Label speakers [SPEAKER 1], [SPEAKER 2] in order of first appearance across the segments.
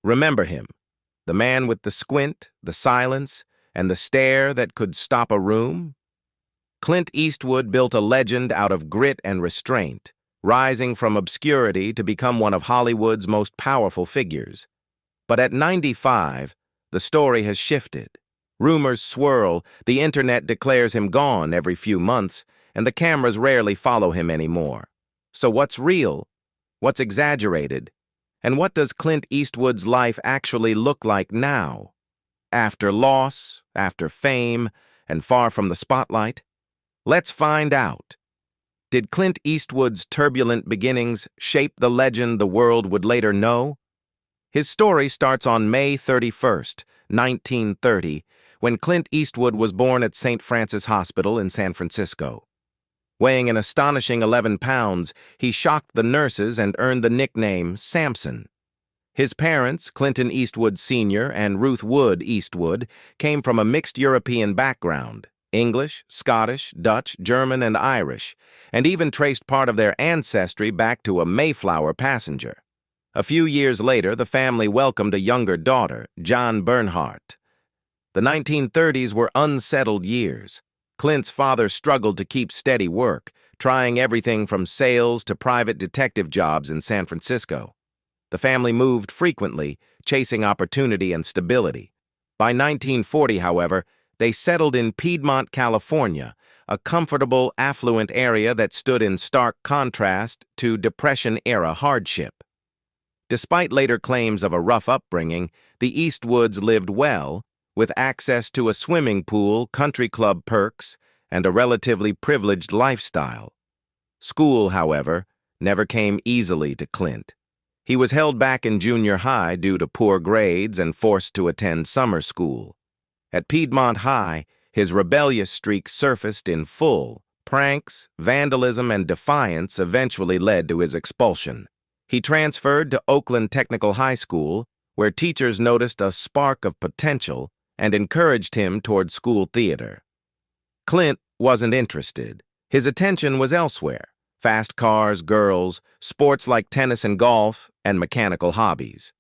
[SPEAKER 1] Remember him, the man with the squint, the silence, and the stare that could stop a room? Clint Eastwood built a legend out of grit and restraint, rising from obscurity to become one of Hollywood's most powerful figures. But at 95, the story has shifted. Rumors swirl, the internet declares him gone every few months, and the cameras rarely follow him anymore. So what's real? What's exaggerated? And what does Clint Eastwood's life actually look like now? After loss, after fame, and far from the spotlight? Let's find out. Did Clint Eastwood's turbulent beginnings shape the legend the world would later know? His story starts on May 31st, 1930, when Clint Eastwood was born at St. Francis Hospital in San Francisco. Weighing an astonishing 11 pounds, he shocked the nurses and earned the nickname Samson. His parents, Clinton Eastwood Sr. and Ruth Wood Eastwood, came from a mixed European background, English, Scottish, Dutch, German, and Irish, and even traced part of their ancestry back to a Mayflower passenger. A few years later, the family welcomed a younger daughter, John Bernhardt. The 1930s were unsettled years. Clint's father struggled to keep steady work, trying everything from sales to private detective jobs in San Francisco. The family moved frequently, chasing opportunity and stability. By 1940, however, they settled in Piedmont, California, a comfortable, affluent area that stood in stark contrast to Depression-era hardship. Despite later claims of a rough upbringing, the Eastwoods lived well, with access to a swimming pool, country club perks, and a relatively privileged lifestyle. School, however, never came easily to Clint. He was held back in junior high due to poor grades and forced to attend summer school. At Piedmont High, his rebellious streak surfaced in full. Pranks, vandalism, and defiance eventually led to his expulsion. He transferred to Oakland Technical High School, where teachers noticed a spark of potential and encouraged him toward school theater. Clint wasn't interested. His attention was elsewhere: fast cars, girls, sports like tennis and golf, and mechanical hobbies.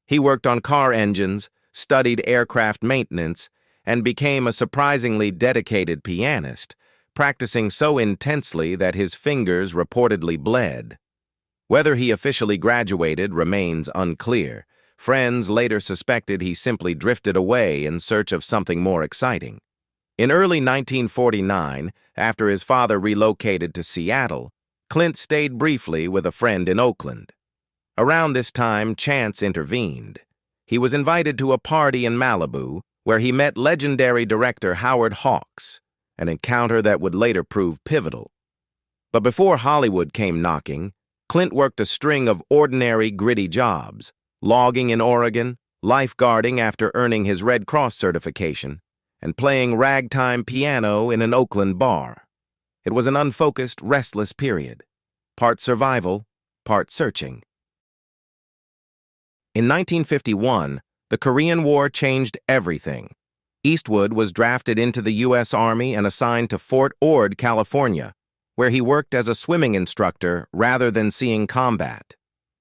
[SPEAKER 1] He worked on car engines, studied aircraft maintenance, and became a surprisingly dedicated pianist, practicing so intensely that his fingers reportedly bled. Whether he officially graduated remains unclear. Friends later suspected he simply drifted away in search of something more exciting. In early 1949, after his father relocated to Seattle, Clint stayed briefly with a friend in Oakland. Around this time, chance intervened. He was invited to a party in Malibu, where he met legendary director Howard Hawks, an encounter that would later prove pivotal. But before Hollywood came knocking, Clint worked a string of ordinary, gritty jobs: logging in Oregon, lifeguarding after earning his Red Cross certification, and playing ragtime piano in an Oakland bar. It was an unfocused, restless period, part survival, part searching. In 1951, the Korean War changed everything. Eastwood was drafted into the U.S. Army and assigned to Fort Ord, California, where he worked as a swimming instructor rather than seeing combat.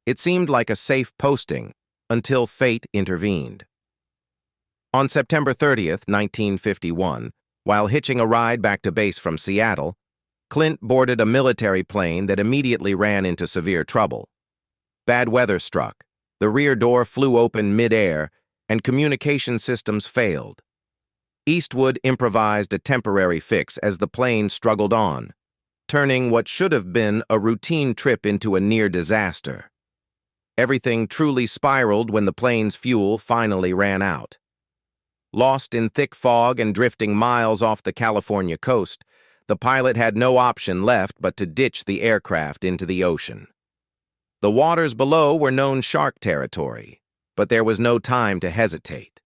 [SPEAKER 1] It seemed like a safe posting until fate intervened. On September 30th, 1951, while hitching a ride back to base from Seattle, Clint boarded a military plane that immediately ran into severe trouble. Bad weather struck, the rear door flew open mid-air, and communication systems failed. Eastwood improvised a temporary fix as the plane struggled on, turning what should have been a routine trip into a near disaster. Everything truly spiraled when the plane's fuel finally ran out. Lost in thick fog and drifting miles off the California coast, the pilot had no option left but to ditch the aircraft into the ocean. The waters below were known shark territory, but there was no time to hesitate.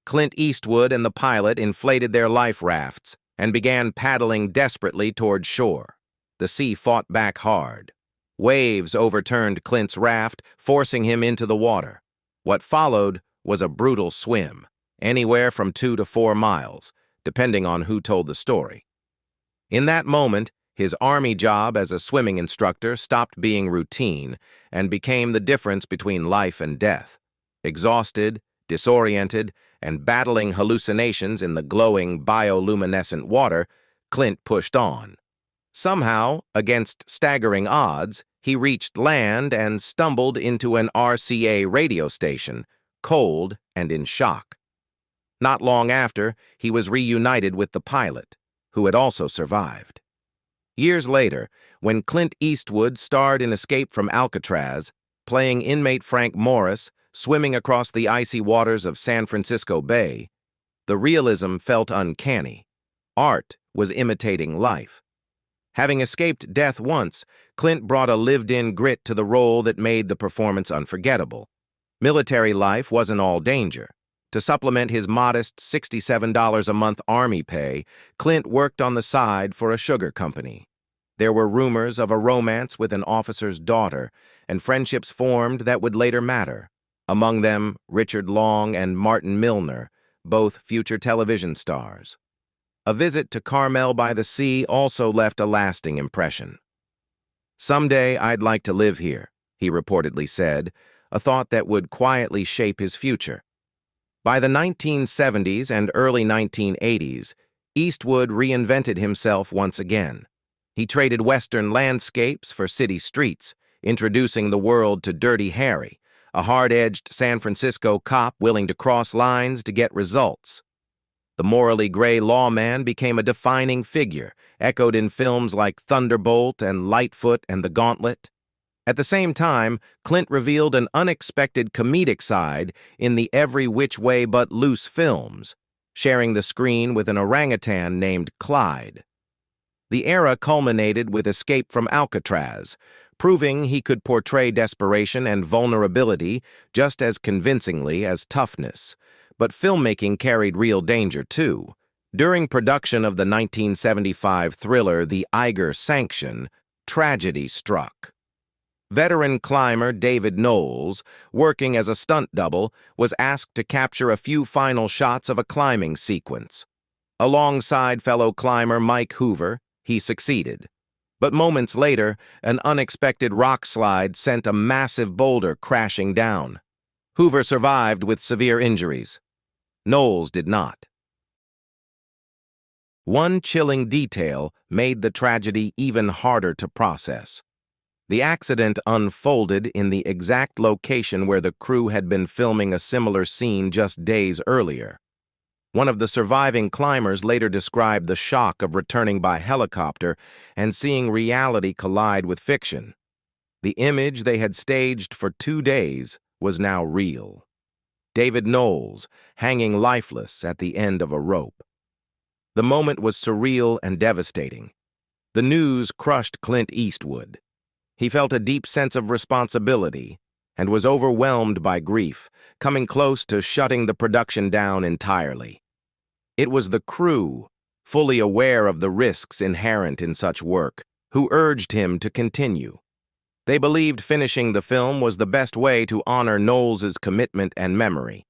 [SPEAKER 1] Clint Eastwood and the pilot inflated their life rafts and began paddling desperately toward shore. The sea fought back hard. Waves overturned Clint's raft, forcing him into the water. What followed was a brutal swim, anywhere from 2 to 4 miles, depending on who told the story. In that moment, his Army job as a swimming instructor stopped being routine and became the difference between life and death. Exhausted, disoriented, and battling hallucinations in the glowing bioluminescent water, Clint pushed on. Somehow, against staggering odds, he reached land and stumbled into an RCA radio station, cold and in shock. Not long after, he was reunited with the pilot, who had also survived. Years later, when Clint Eastwood starred in Escape from Alcatraz, playing inmate Frank Morris, swimming across the icy waters of San Francisco Bay, the realism felt uncanny. Art was imitating life. Having escaped death once, Clint brought a lived-in grit to the role that made the performance unforgettable. Military life wasn't all danger. To supplement his modest $67 a month Army pay, Clint worked on the side for a sugar company. There were rumors of a romance with an officer's daughter, and friendships formed that would later matter. Among them, Richard Long and Martin Milner, both future television stars. A visit to Carmel by the Sea also left a lasting impression. "Someday I'd like to live here," he reportedly said, a thought that would quietly shape his future. By the 1970s and early 1980s, Eastwood reinvented himself once again. He traded Western landscapes for city streets, introducing the world to Dirty Harry, a hard-edged San Francisco cop willing to cross lines to get results. The morally gray lawman became a defining figure, echoed in films like Thunderbolt and Lightfoot and The Gauntlet. At the same time, Clint revealed an unexpected comedic side in the Every Which Way But Loose films, sharing the screen with an orangutan named Clyde. The era culminated with Escape from Alcatraz, proving he could portray desperation and vulnerability just as convincingly as toughness. But filmmaking carried real danger, too. During production of the 1975 thriller The Eiger Sanction, tragedy struck. Veteran climber David Knowles, working as a stunt double, was asked to capture a few final shots of a climbing sequence. Alongside fellow climber Mike Hoover, he succeeded. But moments later, an unexpected rock slide sent a massive boulder crashing down. Hoover survived with severe injuries. Knowles did not. One chilling detail made the tragedy even harder to process. The accident unfolded in the exact location where the crew had been filming a similar scene just days earlier. One of the surviving climbers later described the shock of returning by helicopter and seeing reality collide with fiction. The image they had staged for 2 days was now real. David Knowles, hanging lifeless at the end of a rope. The moment was surreal and devastating. The news crushed Clint Eastwood. He felt a deep sense of responsibility and was overwhelmed by grief, coming close to shutting the production down entirely. It was the crew, fully aware of the risks inherent in such work, who urged him to continue. They believed finishing the film was the best way to honor Knowles' commitment and memory.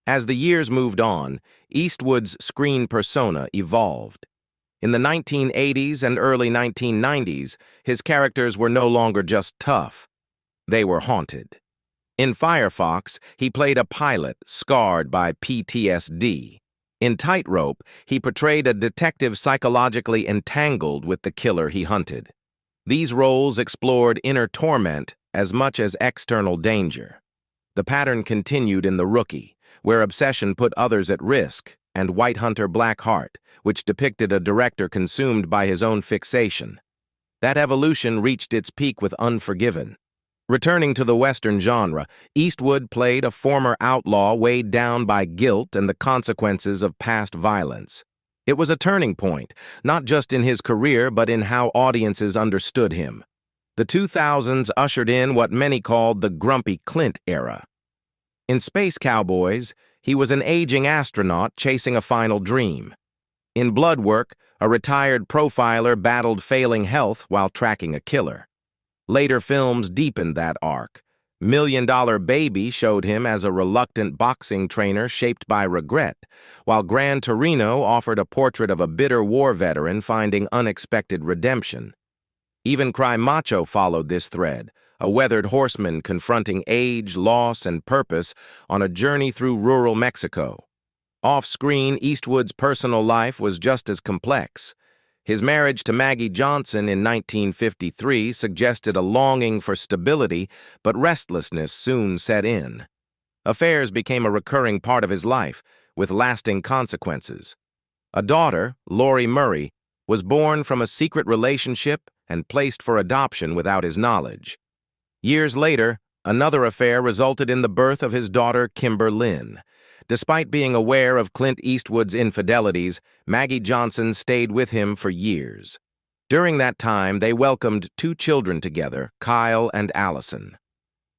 [SPEAKER 1] As the years moved on, Eastwood's screen persona evolved. In the 1980s and early 1990s, his characters were no longer just tough. They were haunted. In Firefox, he played a pilot scarred by PTSD. In Tightrope, he portrayed a detective psychologically entangled with the killer he hunted. These roles explored inner torment as much as external danger. The pattern continued in The Rookie, where obsession put others at risk, and White Hunter Black Heart, which depicted a director consumed by his own fixation. That evolution reached its peak with Unforgiven. Returning to the Western genre, Eastwood played a former outlaw weighed down by guilt and the consequences of past violence. It was a turning point, not just in his career but in how audiences understood him. The 2000s ushered in what many called the Grumpy Clint era. In Space Cowboys, he was an aging astronaut chasing a final dream. In Bloodwork, a retired profiler battled failing health while tracking a killer. Later films deepened that arc. Million Dollar Baby showed him as a reluctant boxing trainer shaped by regret, while Gran Torino offered a portrait of a bitter war veteran finding unexpected redemption. Even Cry Macho followed this thread, a weathered horseman confronting age, loss, and purpose on a journey through rural Mexico. Off-screen, Eastwood's personal life was just as complex. His marriage to Maggie Johnson in 1953 suggested a longing for stability, but restlessness soon set in. Affairs became a recurring part of his life, with lasting consequences. A daughter, Lori Murray, was born from a secret relationship and placed for adoption without his knowledge. Years later, another affair resulted in the birth of his daughter, Kimber Lynn. Despite being aware of Clint Eastwood's infidelities, Maggie Johnson stayed with him for years. During that time, they welcomed 2 children together, Kyle and Allison.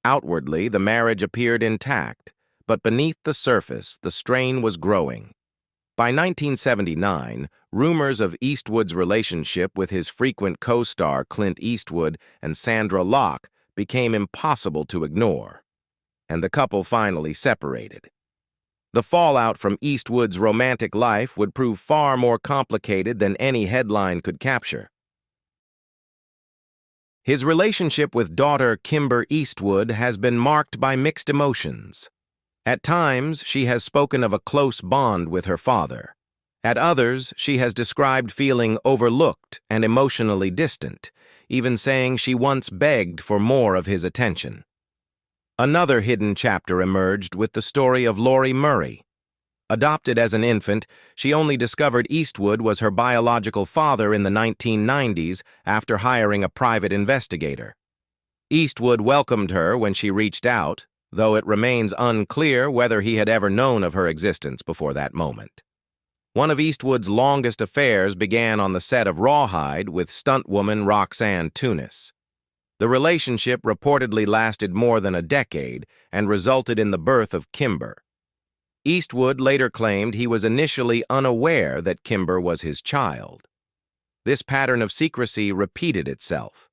[SPEAKER 1] Outwardly, the marriage appeared intact, but beneath the surface, the strain was growing. By 1979, rumors of Eastwood's relationship with his frequent co-star Clint Eastwood and Sandra Locke became impossible to ignore, and the couple finally separated. The fallout from Eastwood's romantic life would prove far more complicated than any headline could capture. His relationship with daughter Kimber Eastwood has been marked by mixed emotions. At times, she has spoken of a close bond with her father. At others, she has described feeling overlooked and emotionally distant, even saying she once begged for more of his attention. Another hidden chapter emerged with the story of Lori Murray. Adopted as an infant, she only discovered Eastwood was her biological father in the 1990s after hiring a private investigator. Eastwood welcomed her when she reached out, though it remains unclear whether he had ever known of her existence before that moment. One of Eastwood's longest affairs began on the set of Rawhide with stuntwoman Roxanne Tunis. The relationship reportedly lasted more than a decade and resulted in the birth of Kimber. Eastwood later claimed he was initially unaware that Kimber was his child. This pattern of secrecy repeated itself.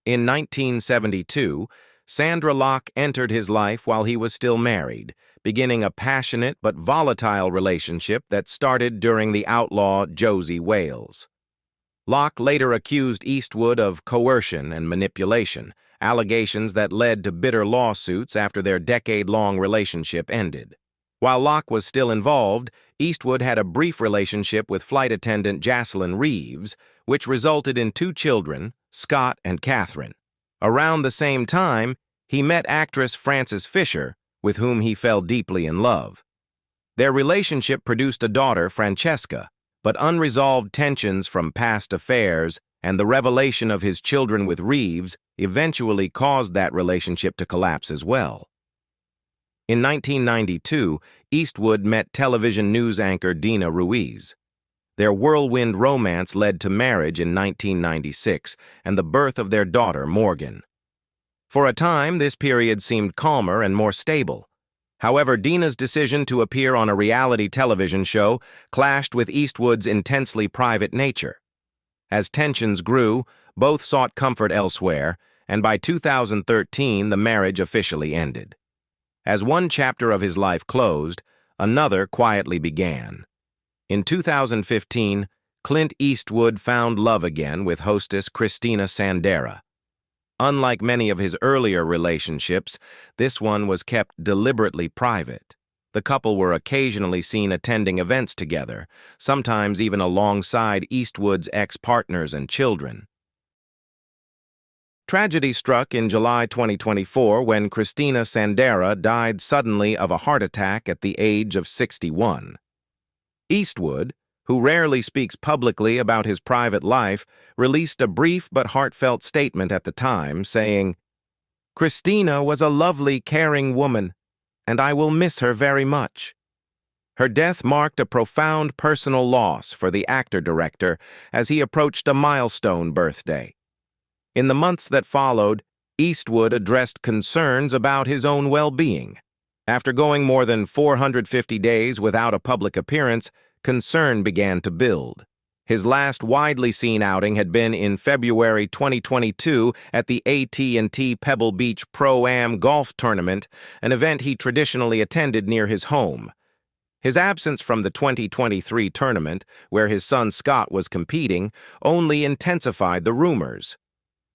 [SPEAKER 1] In 1972, Sandra Locke entered his life while he was still married, beginning a passionate but volatile relationship that started during the outlaw Josie Wales. Locke later accused Eastwood of coercion and manipulation, allegations that led to bitter lawsuits after their decade-long relationship ended. While Locke was still involved, Eastwood had a brief relationship with flight attendant Jocelyn Reeves, which resulted in 2 children, Scott and Catherine. Around the same time, he met actress Frances Fisher, with whom he fell deeply in love. Their relationship produced a daughter, Francesca, but unresolved tensions from past affairs and the revelation of his children with Reeves eventually caused that relationship to collapse as well. In 1992, Eastwood met television news anchor Dina Ruiz. Their whirlwind romance led to marriage in 1996 and the birth of their daughter, Morgan. For a time, this period seemed calmer and more stable. However, Dina's decision to appear on a reality television show clashed with Eastwood's intensely private nature. As tensions grew, both sought comfort elsewhere, and by 2013, the marriage officially ended. As one chapter of his life closed, another quietly began. In 2015, Clint Eastwood found love again with hostess Christina Sandera. Unlike many of his earlier relationships, this one was kept deliberately private. The couple were occasionally seen attending events together, sometimes even alongside Eastwood's ex-partners and children. Tragedy struck in July 2024 when Christina Sandera died suddenly of a heart attack at the age of 61. Eastwood, who rarely speaks publicly about his private life, released a brief but heartfelt statement at the time, saying, "Christina was a lovely, caring woman, and I will miss her very much." Her death marked a profound personal loss for the actor-director as he approached a milestone birthday. In the months that followed, Eastwood addressed concerns about his own well-being. After going more than 450 days without a public appearance, concern began to build. His last widely seen outing had been in February 2022 at the AT&T Pebble Beach Pro-Am golf tournament, an event he traditionally attended near his home. His absence from the 2023 tournament, where his son Scott was competing, only intensified the rumors.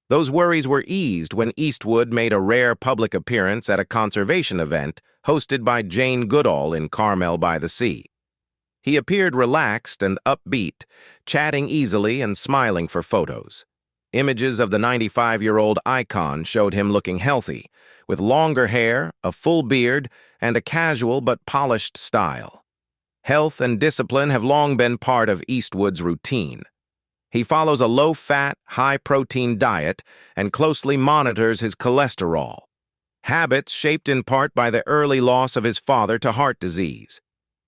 [SPEAKER 1] Those worries were eased when Eastwood made a rare public appearance at a conservation event hosted by Jane Goodall in Carmel by the Sea. He appeared relaxed and upbeat, chatting easily and smiling for photos. Images of the 95-year-old icon showed him looking healthy, with longer hair, a full beard, and a casual but polished style. Health and discipline have long been part of Eastwood's routine. He follows a low-fat, high-protein diet and closely monitors his cholesterol. Habits shaped in part by the early loss of his father to heart disease.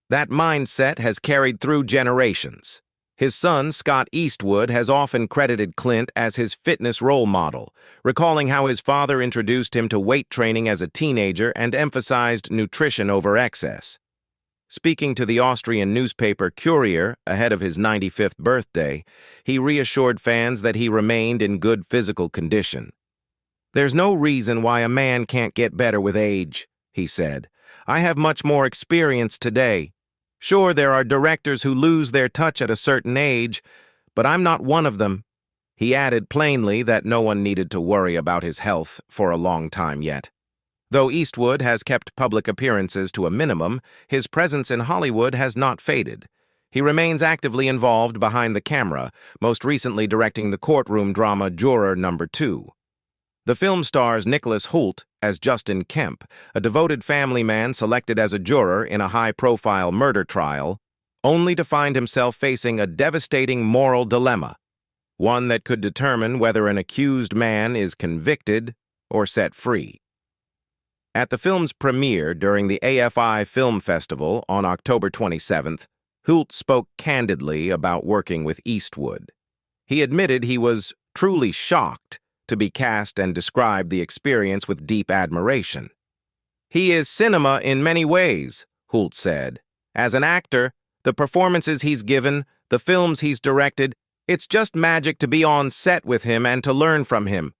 [SPEAKER 1] That mindset has carried through generations. His son, Scott Eastwood, has often credited Clint as his fitness role model, recalling how his father introduced him to weight training as a teenager and emphasized nutrition over excess. Speaking to the Austrian newspaper Courier ahead of his 95th birthday, he reassured fans that he remained in good physical condition. "There's no reason why a man can't get better with age," he said. "I have much more experience today. Sure, there are directors who lose their touch at a certain age, but I'm not one of them." He added plainly that no one needed to worry about his health for a long time yet. Though Eastwood has kept public appearances to a minimum, his presence in Hollywood has not faded. He remains actively involved behind the camera, most recently directing the courtroom drama Juror No. 2. The film stars Nicholas Hoult as Justin Kemp, a devoted family man selected as a juror in a high-profile murder trial, only to find himself facing a devastating moral dilemma, one that could determine whether an accused man is convicted or set free. At the film's premiere during the AFI Film Festival on October 27th, Hoult spoke candidly about working with Eastwood. He admitted he was truly shocked to be cast and described the experience with deep admiration. "He is cinema in many ways," Hoult said. "As an actor, the performances he's given, the films he's directed, it's just magic to be on set with him and to learn from him.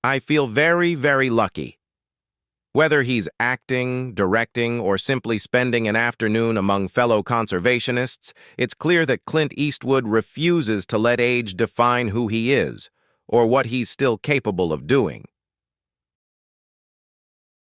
[SPEAKER 1] I feel very, very lucky." Whether he's acting, directing, or simply spending an afternoon among fellow conservationists, it's clear that Clint Eastwood refuses to let age define who he is, or what he's still capable of doing.